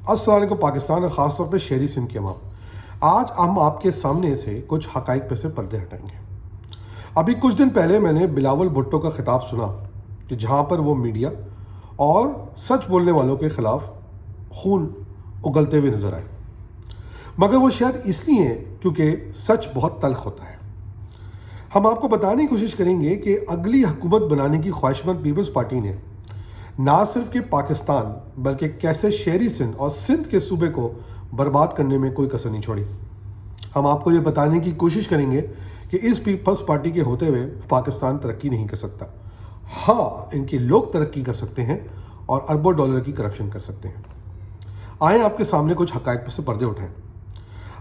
السلام علیکم پاکستان اور خاص طور پہ شہری سندھ کے عوام۔ آج ہم آپ کے سامنے سے کچھ حقائق پہ سے پردے ہٹائیں گے۔ ابھی کچھ دن پہلے میں نے بلاول بھٹو کا خطاب سنا کہ جہاں پر وہ میڈیا اور سچ بولنے والوں کے خلاف خون اگلتے ہوئے نظر آئے، مگر وہ شاید اس لیے کیونکہ سچ بہت تلخ ہوتا ہے۔ ہم آپ کو بتانے کی کوشش کریں گے کہ اگلی حکومت بنانے کی خواہشمند پیپلز پارٹی نے نہ صرف کہ پاکستان بلکہ کیسے شہری سندھ اور سندھ کے صوبے کو برباد کرنے میں کوئی کسر نہیں چھوڑی۔ ہم آپ کو یہ بتانے کی کوشش کریں گے کہ اس پیپلز پارٹی کے ہوتے ہوئے پاکستان ترقی نہیں کر سکتا۔ ہاں، ان کے لوگ ترقی کر سکتے ہیں اور اربوں ڈالر کی کرپشن کر سکتے ہیں۔ آئیں آپ کے سامنے کچھ حقائق پہ سے پردے اٹھائیں۔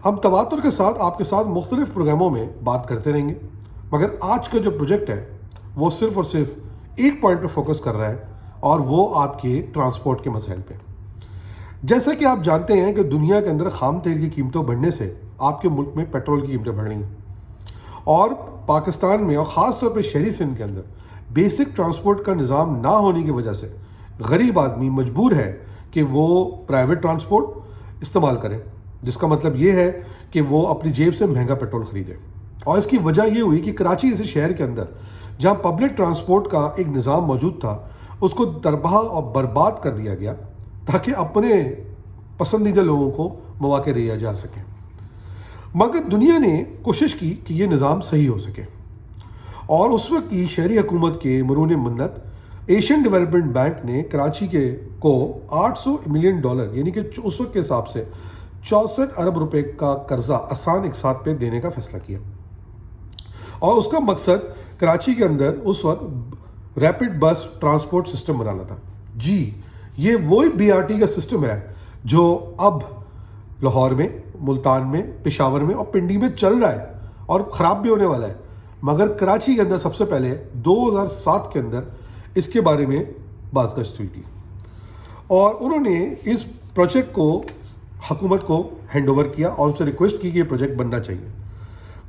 ہم تواتر کے ساتھ آپ کے ساتھ مختلف پروگراموں میں بات کرتے رہیں گے، مگر آج کا جو پروجیکٹ ہے وہ صرف اور صرف ایک پوائنٹ پہ فوکس کر رہا ہے، اور وہ آپ کے ٹرانسپورٹ کے مسائل پہ۔ جیسا کہ آپ جانتے ہیں کہ دنیا کے اندر خام تیل کی قیمتوں بڑھنے سے آپ کے ملک میں پیٹرول کی قیمتیں بڑھ رہی ہیں، اور پاکستان میں اور خاص طور پہ شہری سندھ کے اندر بیسک ٹرانسپورٹ کا نظام نہ ہونے کی وجہ سے غریب آدمی مجبور ہے کہ وہ پرائیویٹ ٹرانسپورٹ استعمال کرے، جس کا مطلب یہ ہے کہ وہ اپنی جیب سے مہنگا پیٹرول خریدے۔ اور اس کی وجہ یہ ہوئی کہ کراچی جیسے شہر کے اندر جہاں پبلک ٹرانسپورٹ کا ایک نظام موجود تھا، اس کو تربہ اور برباد کر دیا گیا تاکہ اپنے پسندیدہ لوگوں کو مواقع دیا جا سکے۔ مگر دنیا نے کوشش کی کہ یہ نظام صحیح ہو سکے، اور اس وقت کی شہری حکومت کے مرہون منت ایشین ڈیولپمنٹ بینک نے کراچی کو $800 ملین یعنی کہ اس وقت کے حساب سے 64 ارب روپے کا قرضہ آسان ایک ساتھ پہ دینے کا فیصلہ کیا، اور اس کا مقصد کراچی کے اندر اس وقت ریپڈ بس ٹرانسپورٹ سسٹم بنانا تھا۔ جی، یہ وہی BRT کا سسٹم ہے جو اب لاہور میں، ملتان میں، پشاور میں اور پنڈی میں چل رہا ہے اور خراب بھی ہونے والا ہے، مگر کراچی کے اندر سب سے پہلے 2007 کے اندر اس کے بارے میں بازگشت ہوئی تھی، اور انہوں نے اس پروجیکٹ کو حکومت کو ہینڈ اوور کیا اور ان سے ریکویسٹ کی کہ یہ پروجیکٹ بننا چاہیے۔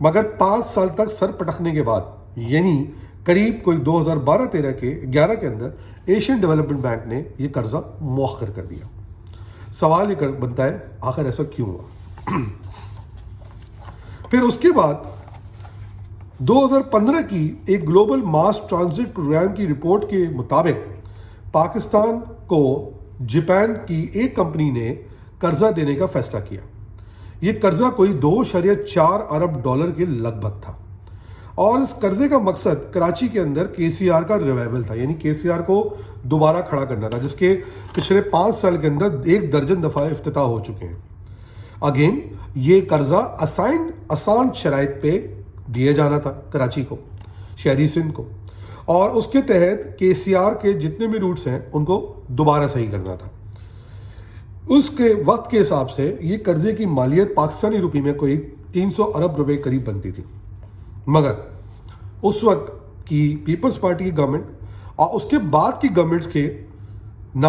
مگر 5 سال تک سر پٹکنے کے بعد، یعنی قریب کوئی 2012-13 کے اندر ایشین ڈیولپمنٹ بینک نے یہ قرضہ مؤخر کر دیا۔ سوال یہ بنتا ہے آخر ایسا کیوں ہوا؟ پھر اس کے بعد 2015 کی ایک گلوبل ماس ٹرانزٹ پروگرام کی رپورٹ کے مطابق پاکستان کو جاپان کی ایک کمپنی نے قرضہ دینے کا فیصلہ کیا۔ یہ قرضہ کوئی $2.4 ارب کے لگ بھگ تھا، اور اس قرضے کا مقصد کراچی کے اندر KCR کا ریوائول تھا، یعنی KCR کو دوبارہ کھڑا کرنا تھا، جس کے پچھلے 5 سال کے اندر 1 درجن دفعہ افتتاح ہو چکے ہیں۔ اگین یہ قرضہ آسان شرائط پہ دیا جانا تھا کراچی کو، شہری سندھ کو، اور اس کے تحت KCR کے جتنے بھی روٹس ہیں ان کو دوبارہ صحیح کرنا تھا۔ اس کے وقت کے حساب سے یہ قرضے کی مالیت پاکستانی روپی میں کوئی 300 ارب روپے قریب بنتی تھی، مگر اس وقت کی پیپلز پارٹی کی گورنمنٹ اور اس کے بعد کی گورنمنٹس کے نا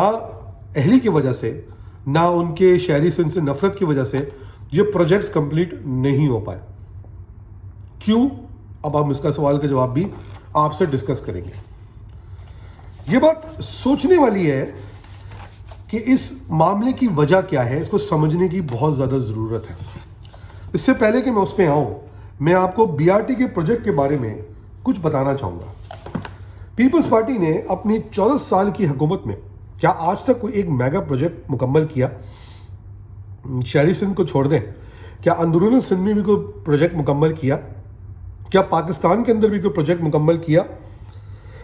اہلی کی وجہ سے، نہ ان کے شہری سندھ سے نفرت کی وجہ سے یہ پروجیکٹس کمپلیٹ نہیں ہو پائے۔ کیوں؟ اب ہم اس کا سوال کا جواب بھی آپ سے ڈسکس کریں گے۔ یہ بات سوچنے والی ہے کہ اس معاملے کی وجہ کیا ہے، اس کو سمجھنے کی بہت زیادہ ضرورت ہے۔ اس سے پہلے کہ میں اس پہ آؤں، میں آپ کو BRT کے پروجیکٹ کے بارے میں کچھ بتانا چاہوں گا۔ پیپلز پارٹی نے اپنی 14 سال کی حکومت میں کیا آج تک کوئی ایک میگا پروجیکٹ مکمل کیا؟ شہری سندھ کو چھوڑ دیں، کیا اندرون سندھ میں بھی کوئی پروجیکٹ مکمل کیا؟ کیا پاکستان کے اندر بھی کوئی پروجیکٹ مکمل کیا؟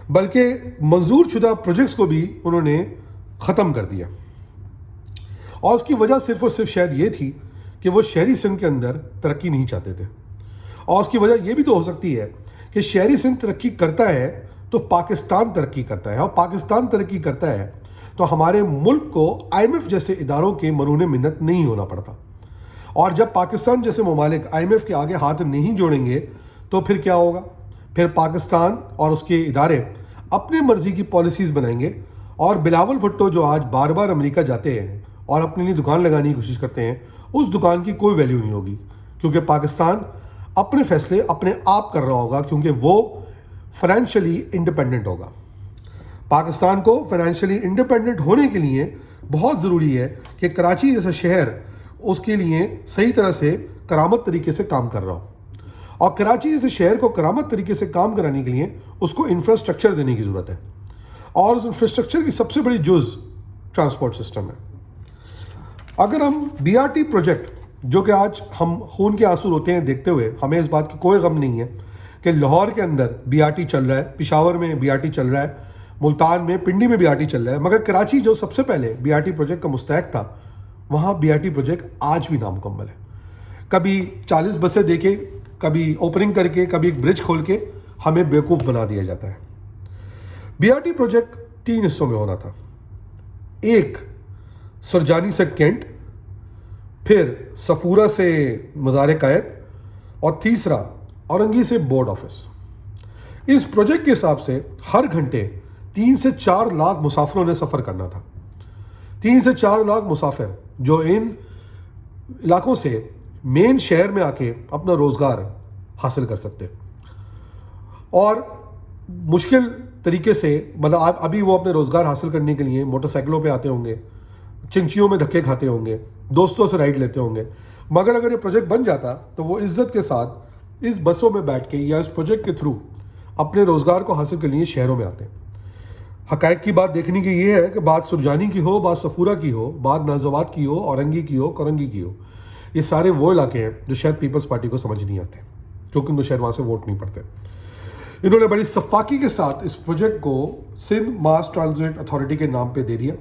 بلکہ منظور شدہ پروجیکٹس کو بھی انہوں نے ختم کر دیا، اور اس کی وجہ صرف اور صرف شاید یہ تھی کہ وہ شہری سندھ کے اندر ترقی نہیں چاہتے تھے، اور اس کی وجہ یہ بھی تو ہو سکتی ہے کہ شہری سندھ ترقی کرتا ہے تو پاکستان ترقی کرتا ہے، اور پاکستان ترقی کرتا ہے تو ہمارے ملک کو IMF جیسے اداروں کے مرہون منت نہیں ہونا پڑتا، اور جب پاکستان جیسے ممالک IMF کے آگے ہاتھ نہیں جوڑیں گے تو پھر کیا ہوگا؟ پھر پاکستان اور اس کے ادارے اپنے مرضی کی پالیسیز بنائیں گے، اور بلاول بھٹو جو آج بار بار امریکہ جاتے ہیں اور اپنے لیے دکان لگانے کی کوشش کرتے ہیں، اس دکان کی کوئی ویلیو نہیں ہوگی، کیونکہ پاکستان اپنے فیصلے اپنے آپ کر رہا ہوگا، کیونکہ وہ فائنینشلی انڈیپینڈنٹ ہوگا۔ پاکستان کو فائنینشلی انڈیپینڈنٹ ہونے کے لیے بہت ضروری ہے کہ کراچی جیسا شہر اس کے لیے صحیح طرح سے کرامت طریقے سے کام کر رہا ہو، اور کراچی جیسے شہر کو کرامت طریقے سے کام کرانے کے لیے اس کو انفراسٹرکچر دینے کی ضرورت ہے، اور اس انفراسٹرکچر کی سب سے بڑی جز ٹرانسپورٹ سسٹم ہے۔ اگر ہم بی آر ٹی پروجیکٹ، جو کہ آج ہم خون کے آنسو روتے ہیں دیکھتے ہوئے، ہمیں اس بات کی کوئی غم نہیں ہے کہ لاہور کے اندر بی آر ٹی چل رہا ہے، پشاور میں بی آر ٹی چل رہا ہے، ملتان میں، پنڈی میں بی آر ٹی چل رہا ہے، مگر کراچی جو سب سے پہلے بی آر ٹی پروجیکٹ کا مستحق تھا، وہاں بی آر ٹی پروجیکٹ آج بھی نامکمل ہے۔ کبھی 40 بسیں دے کے، کبھی اوپننگ کر کے، کبھی ایک برج کھول کے ہمیں بیوقوف بنا دیا جاتا ہے۔ بی آر ٹی پروجیکٹ 3 حصوں میں ہونا تھا، ایک سرجانی سے کینٹ، پھر صفورہ سے مزار قائد، اور تیسرا اورنگی سے بورڈ آفس۔ اس پروجیکٹ کے حساب سے ہر گھنٹے 3 سے 4 لاکھ مسافروں نے سفر کرنا تھا، 3 سے 4 لاکھ مسافر جو ان علاقوں سے مین شہر میں آ کے اپنا روزگار حاصل کر سکتے، اور مشکل طریقے سے، مطلب ابھی وہ اپنے روزگار حاصل کرنے کے لیے موٹر سائیکلوں پہ آتے ہوں گے، چنچیوں میں دھکے کھاتے ہوں گے، دوستوں سے رائڈ لیتے ہوں گے، مگر اگر یہ پروجیکٹ بن جاتا تو وہ عزت کے ساتھ اس بسوں میں بیٹھ کے یا اس پروجیکٹ کے تھرو اپنے روزگار کو حاصل کرنے لیے شہروں میں آتے ہیں۔ حقائق کی بات دیکھنے کی یہ ہے کہ بات سرجانی کی ہو، بات صفورہ کی ہو، بات نازوات کی ہو، اورنگی کی ہو، کرنگی کی ہو، یہ سارے وہ علاقے ہیں جو شاید پیپلز پارٹی کو سمجھ نہیں آتے، کیونکہ ان کو شاید وہاں سے ووٹ نہیں پڑتے۔ انہوں نے بڑی شفافی کے ساتھ اس پروجیکٹ کو سندھ ماس ٹرانزٹ اتھارٹی کے نام پہ دے دیا،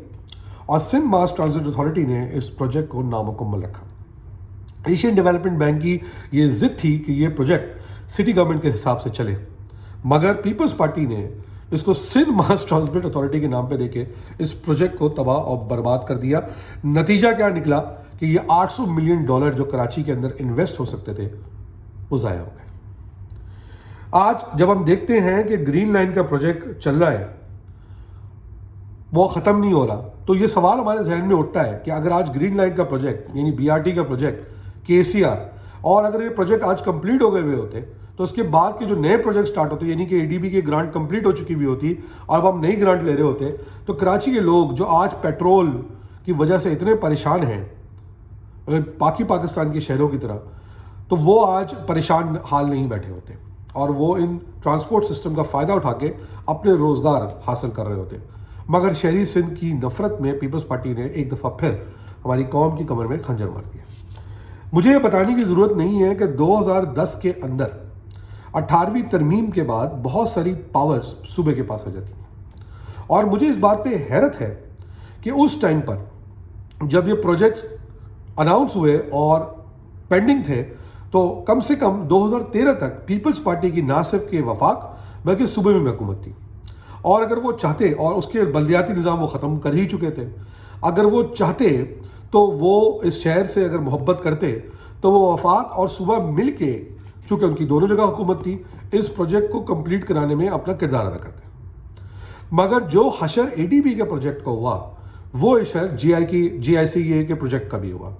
اور سندھ ماس ٹرانزٹ اتھارٹی نے اس پروجیکٹ کو نامکمل رکھا۔ ایشین ڈیولپمنٹ بینک کی یہ ضد تھی کہ یہ پروجیکٹ سٹی گورنمنٹ کے حساب سے چلے، مگر پیپلز پارٹی نے اس کو سندھ ماس ٹرانسپورٹ اتھارٹی کے نام پہ دے کے اس پروجیکٹ کو تباہ اور برباد کر دیا۔ نتیجہ کیا نکلا کہ یہ $800 ملین جو کراچی کے اندر انویسٹ ہو سکتے تھے، وہ ضائع ہو گئے۔ آج جب ہم دیکھتے ہیں کہ گرین لائن کا پروجیکٹ چل رہا ہے، وہ ختم نہیں ہو رہا، تو یہ سوال ہمارے ذہن میں اٹھتا ہے کہ اگر آج گرین لائن کا پروجیکٹ یعنی بی آر ٹی کا پروجیکٹ، کے سی آر، اور اگر یہ پروجیکٹ آج کمپلیٹ ہو گئے ہوئے ہوتے تو اس کے بعد کے جو نئے پروجیکٹ سٹارٹ ہوتے، یعنی کہ اے ڈی بی کی گرانٹ کمپلیٹ ہو چکی ہوئی ہوتی اور اب ہم نئی گرانٹ لے رہے ہوتے، تو کراچی کے لوگ جو آج پیٹرول کی وجہ سے اتنے پریشان ہیں، اگر پاکستان کے شہروں کی طرح، تو وہ آج پریشان حال نہیں بیٹھے ہوتے، اور وہ ان ٹرانسپورٹ سسٹم کا فائدہ اٹھا کے اپنے روزگار حاصل کر رہے ہوتے۔ مگر شہری سندھ کی نفرت میں پیپلز پارٹی نے ایک دفعہ پھر ہماری قوم کی کمر میں خنجر مار دیا۔ مجھے یہ بتانے کی ضرورت نہیں ہے کہ 2010 کے اندر 18ویں ترمیم کے بعد بہت ساری پاورز صوبے کے پاس آ جاتی ہیں، اور مجھے اس بات پہ حیرت ہے کہ اس ٹائم پر جب یہ پروجیکٹس اناؤنس ہوئے اور پینڈنگ تھے، تو کم سے کم 2013 تک پیپلز پارٹی کی نہ صرف کے وفاق بلکہ صوبے میں حکومت تھی، اور اگر وہ چاہتے، اور اس کے بلدیاتی نظام وہ ختم کر ہی چکے تھے، اگر وہ چاہتے تو وہ اس شہر سے اگر محبت کرتے تو وہ وفاق اور صوبہ مل کے، چونکہ ان کی دونوں جگہ حکومت تھی، اس پروجیکٹ کو کمپلیٹ کرانے میں اپنا کردار ادا کرتے۔ مگر جو حشر اے ڈی بی کے پروجیکٹ کا ہوا، وہ حشر جی آئی سی اے کے پروجیکٹ کا بھی ہوا،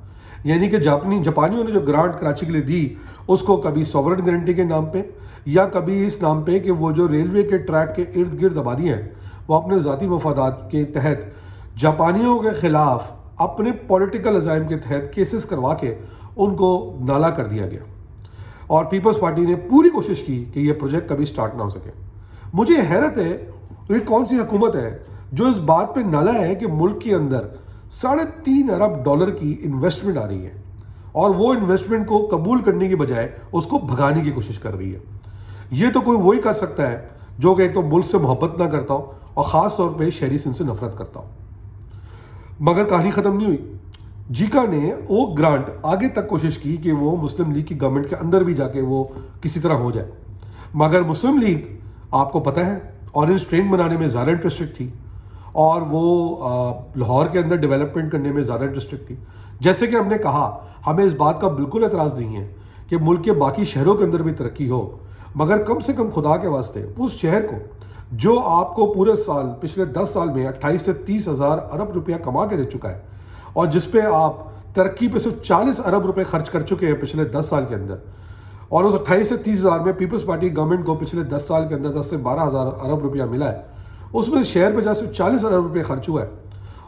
یعنی کہ جاپانیوں نے جو گرانٹ کراچی کے لیے دی، اس کو کبھی سوورن گارنٹی کے نام پہ، یا کبھی اس نام پہ کہ وہ جو ریلوے کے ٹریک کے ارد گرد آبادیاں ہیں، وہ اپنے ذاتی مفادات کے تحت جاپانیوں کے خلاف اپنے پولیٹیکل عزائم کے تحت کیسز کروا کے ان کو نالا کر دیا گیا، اور پیپلز پارٹی نے پوری کوشش کی کہ یہ پروجیکٹ کبھی سٹارٹ نہ ہو سکے۔ مجھے حیرت ہے یہ کون سی حکومت ہے جو اس بات پہ نالا ہے کہ ملک کے اندر $3.5 ارب کی انویسٹمنٹ آ رہی ہے، اور وہ انویسٹمنٹ کو قبول کرنے کی بجائے اس کو بھگانے کی کوشش کر رہی ہے۔ یہ تو کوئی وہی کر سکتا ہے جو کہ ایک تو ملک سے محبت نہ کرتا ہو، اور خاص طور پہ شہری سندھ سے نفرت کرتا ہو۔ مگر کہانی ختم نہیں ہوئی۔ جیکا نے وہ گرانٹ آگے تک کوشش کی کہ وہ مسلم لیگ کی گورنمنٹ کے اندر بھی جا کے وہ کسی طرح ہو جائے، مگر مسلم لیگ آپ کو پتہ ہے اورنج ٹرین بنانے میں زیادہ انٹرسٹڈ تھی، اور وہ لاہور کے اندر ڈیولپمنٹ کرنے میں زیادہ انٹرسٹڈ تھی۔ جیسے کہ ہم نے کہا، ہمیں اس بات کا بالکل اعتراض نہیں ہے کہ ملک کے باقی شہروں کے اندر بھی ترقی ہو، مگر کم سے کم خدا کے واسطے اس شہر کو جو آپ کو پورے سال پچھلے 10 سال میں 28 سے 30 ہزار ارب روپیہ کما کے دے چکا ہے، اور جس پہ آپ ترقی پہ صرف 40 ارب روپے خرچ کر چکے ہیں پچھلے 10 سال کے اندر، اور اس 28 سے 30 ہزار میں پیپلز پارٹی گورنمنٹ کو پچھلے 10 سال کے اندر 10 سے 12 ہزار ارب روپیہ ملا ہے، اس میں شہر پہ جہاں صرف 40 ارب روپے خرچ ہوا ہے،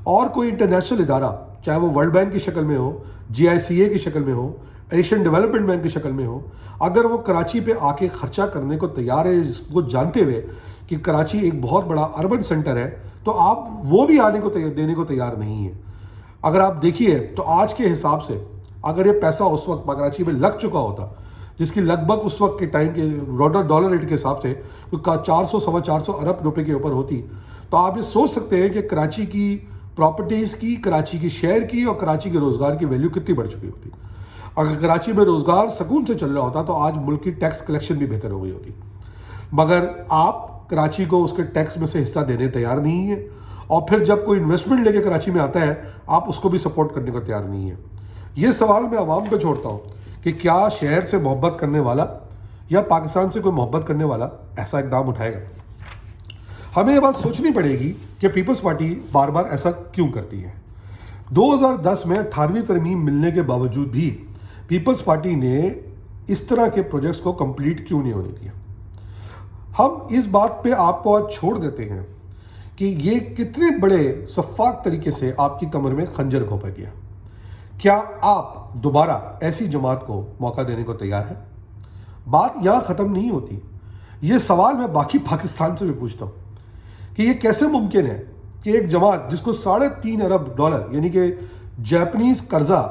اور کوئی انٹرنیشنل ادارہ، چاہے وہ ورلڈ بینک کی شکل میں ہو، GICA کی شکل میں ہو، ایشین ڈیولپمنٹ بینک کی شکل میں ہو، اگر وہ کراچی پہ آ کے خرچہ کرنے کو تیار ہے، اس کو جانتے ہوئے کہ کراچی ایک بہت بڑا اربن سینٹر ہے، تو آپ وہ بھی آنے کو دینے کو تیار نہیں ہیں۔ اگر آپ دیکھیے تو آج کے حساب سے اگر یہ پیسہ اس وقت کراچی میں لگ چکا ہوتا، جس کی لگ بھگ اس وقت کے ٹائم کے ڈالر ریٹ کے حساب سے 400 سوا 400 ارب روپے کے اوپر ہوتی، تو آپ یہ سوچ سکتے ہیں کہ کراچی کی پراپرٹیز کی، کراچی کی شہر کی اور کراچی کے روزگار کی ویلیو کتنی بڑھ چکی ہوتی۔ اگر کراچی میں روزگار سکون سے چل رہا ہوتا تو آج ملک کی ٹیکس کلیکشن بھی بہتر ہو گئی ہوتی، مگر آپ کراچی کو اس کے ٹیکس میں سے حصہ دینے تیار نہیں ہیں، اور پھر جب کوئی انویسٹمنٹ لے کے کراچی میں آتا ہے آپ اس کو بھی سپورٹ کرنے کو تیار نہیں ہیں۔ یہ سوال میں عوام کو چھوڑتا ہوں کہ کیا شہر سے محبت کرنے والا یا پاکستان سے کوئی محبت کرنے والا ایسا اقدام اٹھائے گا؟ ہمیں یہ بات سوچنی پڑے گی کہ پیپلز پارٹی بار بار ایسا کیوں کرتی ہے۔ 2010 میں 18ویں ترمیم ملنے کے باوجود بھی پیپلز پارٹی نے اس طرح کے پروجیکٹس کو کمپلیٹ کیوں نہیں ہونے دیا؟ ہم اس بات پہ آپ کو آج چھوڑ دیتے ہیں کہ یہ کتنے بڑے شفاف طریقے سے آپ کی کمر میں خنجر گھونپا گیا۔ کیا آپ دوبارہ ایسی جماعت کو موقع دینے کو تیار ہیں؟ بات یہاں ختم نہیں ہوتی۔ یہ سوال میں باقی پاکستان سے بھی پوچھتا ہوں کہ یہ کیسے ممکن ہے کہ ایک جماعت جس کو 3.5 ارب ڈالر یعنی کہ جاپنیز قرضہ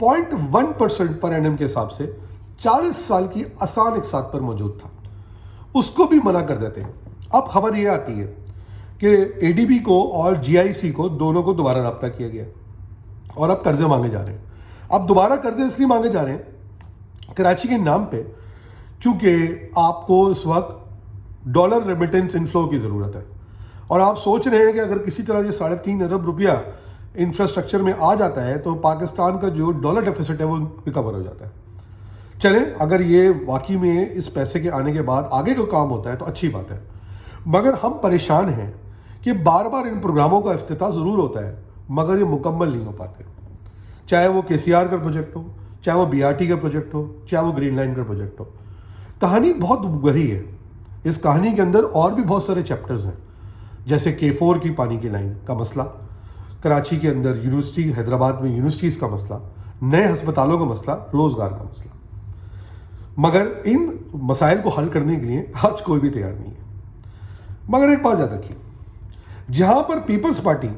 0.1% پر اینم کے حساب سے 40 سال کی آسان اقساط پر موجود تھا، اس کو بھی منع کر دیتے ہیں۔ اب خبر یہ آتی ہے کہ ADB کو اور GIC کو دونوں کو دوبارہ رابطہ کیا گیا اور اب قرضے مانگے جا رہے ہیں۔ اب دوبارہ قرضے اس لیے مانگے جا رہے ہیں کراچی کے نام پہ کیونکہ آپ کو اس وقت ڈالر ریمیٹنس انفلو کی ضرورت ہے، اور آپ سوچ رہے ہیں کہ اگر کسی طرح یہ 3.5 ارب روپیہ انفراسٹرکچر میں آ جاتا ہے تو پاکستان کا جو ڈالر ڈیفیسٹ ہے وہ ریکور ہو جاتا ہے۔ چلیں، اگر یہ واقعی میں اس پیسے کے آنے کے بعد آگے کا کام ہوتا ہے تو اچھی بات ہے، مگر ہم پریشان ہیں کہ بار بار ان پروگراموں کا افتتاح ضرور ہوتا ہے مگر یہ مکمل نہیں ہو پاتے، چاہے وہ KCR کا پروجیکٹ ہو، چاہے وہ BRT کا پروجیکٹ ہو، چاہے وہ گرین لائن کا پروجیکٹ ہو۔ کہانی بہت گہری ہے، اس کہانی کے اندر اور بھی بہت سارے چیپٹرز ہیں، جیسے K4 کی پانی کی لائن کا مسئلہ، کراچی کے اندر یونیورسٹی، حیدرآباد میں یونیورسٹیز کا مسئلہ، نئے ہسپتالوں کا مسئلہ، روزگار کا مسئلہ، مگر ان مسائل کو حل کرنے کے لیے آج کوئی بھی تیار نہیں ہے۔ مگر ایک بات یاد رکھیے، جہاں پر پیپلز پارٹی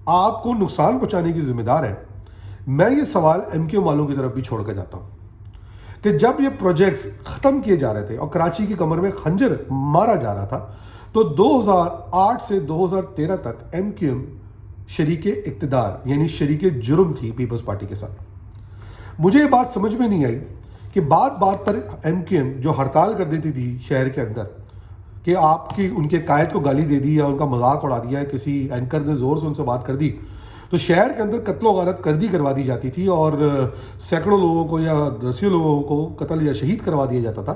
آپ کو نقصان پہنچانے کی ذمہ دار ہے، میں یہ سوال MQ والوں کی طرف بھی چھوڑ کے جاتا ہوں کہ جب یہ پروجیکٹس ختم کیے جا رہے تھے اور کراچی کی کمر میں خنجر مارا جا رہا تھا تو 2008 سے 2013 تک MQM شریک اقتدار یعنی شریک جرم تھی پیپلز پارٹی کے ساتھ۔ مجھے یہ بات سمجھ میں نہیں آئی کہ بات بات پر MQM جو ہڑتال کر دیتی تھی شہر کے اندر کہ آپ کی ان کے قائد کو گالی دے دی یا ان کا مذاق اڑا دیا ہے، کسی اینکر نے زور سے ان سے بات کر دی تو شہر کے اندر قتل و غارت کروا دی جاتی تھی اور سینکڑوں لوگوں کو یا دسیوں لوگوں کو قتل یا شہید کروا دیا جاتا تھا۔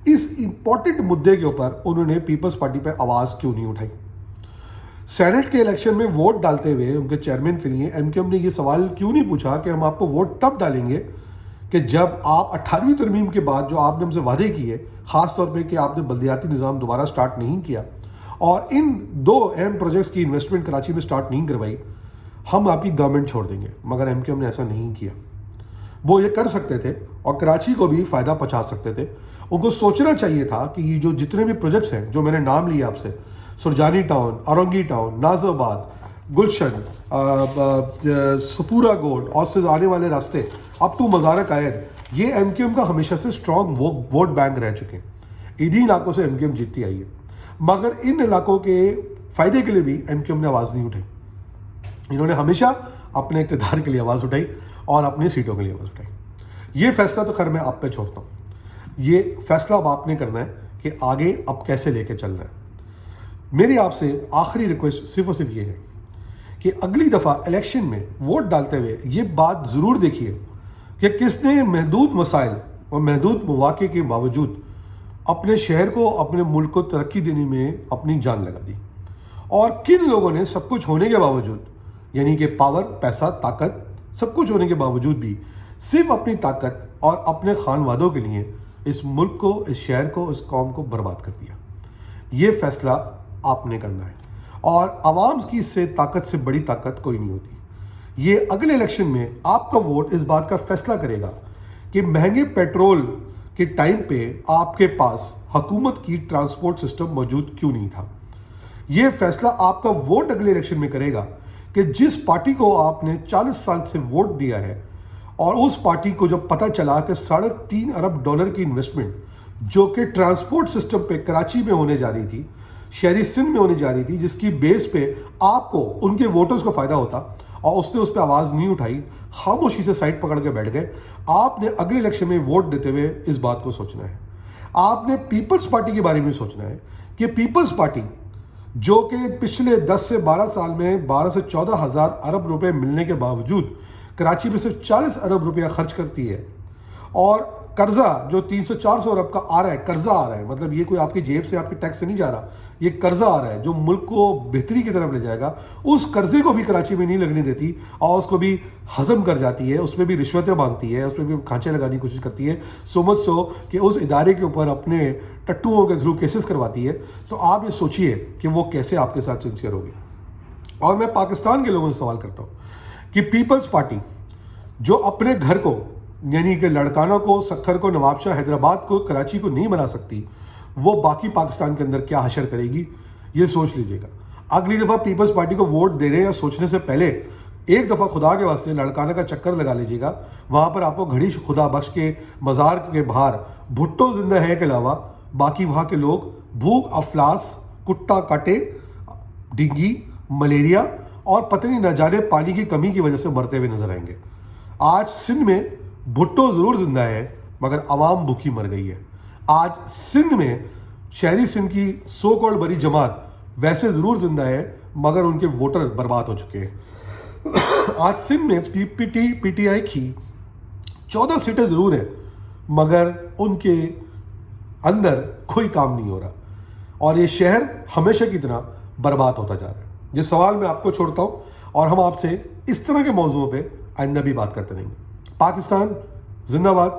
اس امپورٹنٹ مدعے کے اوپر انہوں نے پیپلز پارٹی پہ آواز کیوں نہیں اٹھائی؟ سینٹ کے الیکشن میں ووٹ ڈالتے ہوئے ان کے چیئرمین کے لیے MQM نے یہ سوال کیوں نہیں پوچھا کہ ہم آپ کو ووٹ تب ڈالیں گے کہ جب آپ 18ویں ترمیم کے بعد جو آپ نے ہم سے وعدے کیے، خاص طور پہ کہ آپ نے بلدیاتی نظام دوبارہ سٹارٹ نہیں کیا اور ان 2 اہم پروجیکٹس کی انویسٹمنٹ کراچی میں سٹارٹ نہیں کروائی، ہم آپ کی گورنمنٹ چھوڑ دیں گے۔ مگر MQM نے ایسا نہیں کیا۔ وہ یہ کر سکتے تھے اور کراچی کو بھی فائدہ پہنچا سکتے تھے۔ ان کو سوچنا چاہیے تھا کہ یہ جو جتنے بھی پروجیکٹس ہیں جو میں نے نام لیے آپ سے، سرجانی ٹاؤن، اورنگی ٹاؤن، ناظر آباد، گلشن، صفورہ گوڈ اور سے آنے والے راستے اپ ٹو مزار قائد، یہ MQM کا ہمیشہ سے اسٹرانگ ووٹ بینک رہ چکے ہیں۔ انہی علاقوں سے MQM جیتتی آئی ہے، مگر ان علاقوں کے فائدے کے لیے بھی MQM نے آواز نہیں اٹھائی۔ انہوں نے ہمیشہ اپنے اقتدار کے لیے آواز اٹھائی اور اپنی سیٹوں کے لیے آواز اٹھائی۔ یہ فیصلہ تو خیر میں آپ پہ چھوڑتا ہوں، یہ فیصلہ اب آپ نے کرنا ہے کہ آگے اب کیسے لے کے چلنا ہے۔ میری آپ سے آخری ریکویسٹ صرف اور صرف یہ ہے کہ اگلی دفعہ الیکشن میں ووٹ ڈالتے ہوئے یہ بات ضرور دیکھیے کہ کس نے محدود مسائل اور محدود مواقع کے باوجود اپنے شہر کو، اپنے ملک کو ترقی دینے میں اپنی جان لگا دی، اور کن لوگوں نے سب کچھ ہونے کے باوجود، یعنی کہ پاور، پیسہ، طاقت سب کچھ ہونے کے باوجود بھی صرف اپنی طاقت اور اپنے خانوادوں کے لیے اس ملک کو، اس شہر کو، اس قوم کو برباد کر دیا۔ یہ فیصلہ آپ نے کرنا ہے اور عوام کی سے طاقت سے بڑی طاقت کوئی نہیں ہوتی. یہ اگلے الیکشن میں آپ کا ووٹ اس بات کا فیصلہ کرے گا کہ مہنگے پیٹرول کے ٹائم پہ آپ کے پاس حکومت کی ٹرانسپورٹ سسٹم موجود کیوں نہیں تھا. یہ فیصلہ آپ کا ووٹ اگلے الیکشن میں کرے گا کہ جس پارٹی کو آپ نے 40 سال سے ووٹ دیا ہے اور اس پارٹی کو جب پتہ چلا کہ $3.5 ارب کی انویسٹمنٹ جو کہ ٹرانسپورٹ سسٹم پہ کراچی میں ہونے جا رہی تھی، شہری سندھ میں ہونے جا رہی تھی، جس کی بیس پہ آپ کو ان کے ووٹرز کو فائدہ ہوتا، اور اس نے اس پہ آواز نہیں اٹھائی، خاموشی سے سائٹ پکڑ کے بیٹھ گئے. آپ نے اگلے الیکشن میں ووٹ دیتے ہوئے اس بات کو سوچنا ہے. آپ نے پیپلز پارٹی کے بارے میں سوچنا ہے کہ پیپلز پارٹی جو کہ پچھلے 10 سے 12 سال میں 12 سے 14 ہزار ارب روپے ملنے کے باوجود کراچی میں صرف 40 ارب روپیہ خرچ کرتی ہے، اور قرضہ جو 300-400 ارب کا آ رہا ہے، قرضہ آ رہا ہے، مطلب یہ کوئی آپ کی جیب سے آپ کے ٹیکس سے نہیں جا رہا، یہ قرضہ آ رہا ہے جو ملک کو بہتری کی طرف لے جائے گا، اس قرضے کو بھی کراچی میں نہیں لگنے دیتی اور اس کو بھی ہضم کر جاتی ہے، اس میں بھی رشوتیں مانگتی ہے، اس میں بھی کھانچے لگانے کی کوشش کرتی ہے، سو مچ سو کہ اس ادارے کے اوپر اپنے ٹٹوؤں کے تھرو کیسز کرواتی ہے. تو آپ یہ سوچئے کہ وہ کیسے آپ کے ساتھ سنسیئر ہوگی. اور میں پاکستان کے لوگوں سے سوال کرتا ہوں کہ پیپلز پارٹی جو اپنے گھر کو، یعنی کہ لڑکانہ کو، سکھر کو، نواب شاہ، حیدرآباد کو، کراچی کو نہیں بنا سکتی، وہ باقی پاکستان کے اندر کیا حشر کرے گی، یہ سوچ لیجئے گا. اگلی دفعہ پیپلز پارٹی کو ووٹ دینے یا سوچنے سے پہلے ایک دفعہ خدا کے واسطے لڑکانہ کا چکر لگا لیجئے گا. وہاں پر آپ کو گھڑی خدا بخش کے مزار کے باہر بھٹو زندہ ہے کے علاوہ باقی وہاں کے لوگ بھوک، افلاس، کٹا کاٹے، ڈینگی، ملیریا اور پتہ نہیں نہ جانے پانی کی کمی کی وجہ سے مرتے ہوئے نظر آئیں گے. آج سندھ میں بھٹو ضرور زندہ ہے مگر عوام بھوکی مر گئی ہے. آج سندھ میں شہری سندھ کی سو کالڈ بڑی جماعت ویسے ضرور زندہ ہے مگر ان کے ووٹر برباد ہو چکے ہیں. آج سندھ میں پی ٹی آئی کی 14 سیٹیں ضرور ہیں مگر ان کے اندر کوئی کام نہیں ہو رہا، اور یہ شہر ہمیشہ کی طرح برباد ہوتا جا رہا ہے. یہ سوال میں آپ کو چھوڑتا ہوں، اور ہم آپ سے اس طرح کے موضوعوں پہ آئندہ بھی بات کرتے رہیں گے. پاکستان زندہ باد.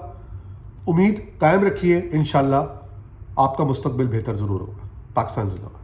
امید قائم رکھیے، انشاءاللہ آپ کا مستقبل بہتر ضرور ہوگا. پاکستان زندہ باد.